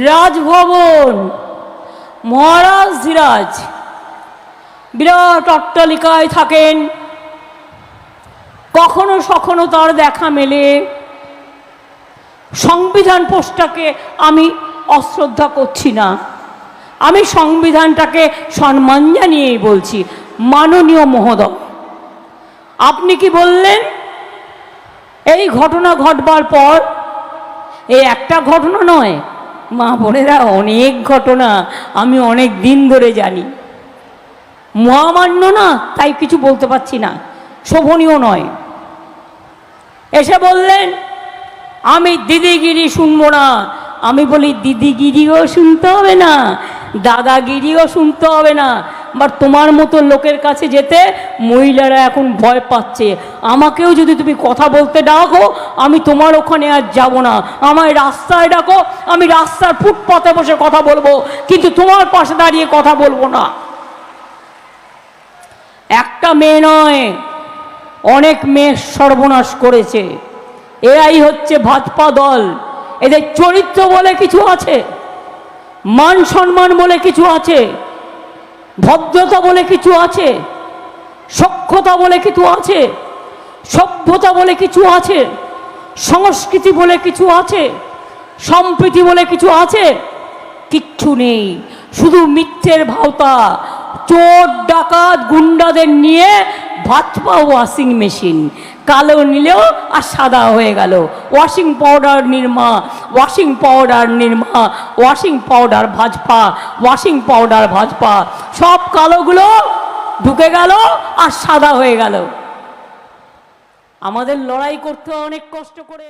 রাজভবন, মহারাজ ধীরাজ বিরাট অট্টালিকায় থাকেন। কখনো সখনো তার দেখা মেলে। সংবিধান পোস্টটাকে আমি অশ্রদ্ধা করছি না, আমি সংবিধানটাকে সম্মান জানিয়েই বলছি। মাননীয় মহোদয়, আপনি কি বললেন এই ঘটনা ঘটবার পর? এই একটা ঘটনা নয় মা বোনেরা, অনেক ঘটনা আমি অনেক দিন ধরে জানি। মহামান্য না, তাই কিছু বলতে পারছি না, শোভনীয় নয়। এসে বললেন আমি দিদিগিরি শুনবো না। আমি বলি দিদিগিরিও শুনতে হবে না, দাদাগিরিও শুনতে হবে না। বাট তোমার মতো লোকের কাছে যেতে মহিলারা এখন ভয় পাচ্ছে। আমাকেও যদি তুমি কথা বলতে ডাকো, আমি তোমার ওখানে আর যাব না। আমায় রাস্তায় ডাকো, আমি রাস্তার ফুটপাতে বসে কথা বলবো, কিন্তু তোমার পাশে দাঁড়িয়ে কথা বলবো না। একটা মেয়ে নয়, অনেক মেয়ে সর্বনাশ করেছে। এরাই হচ্ছে ভাজপা দল। এদের চরিত্র বলে কিছু আছে, মান সম্মান বলে কিছু আছে, ভদ্রতা বলে কিছু আছে, সখ্যতা বলে কিছু আছে, সভ্যতা বলে কিছু আছে, সংস্কৃতি বলে কিছু আছে, সম্প্রীতি বলে কিছু আছে। কিচ্ছু নেই, শুধু মিথ্যের ভাওতা। চোর ডাকাত গুন্ডাদের নিয়ে ভাজপা ওয়াশিং মেশিন, কালো নিলেও আর সাদা হয়ে গেল। Washing powder Nirma, washing powder Nirma, washing powder Bhajpa, washing powder Bhajpa. সব কালোগুলো ঢুকে গেল আর সাদা হয়ে গেল। আমাদের লড়াই করতে অনেক কষ্ট করে।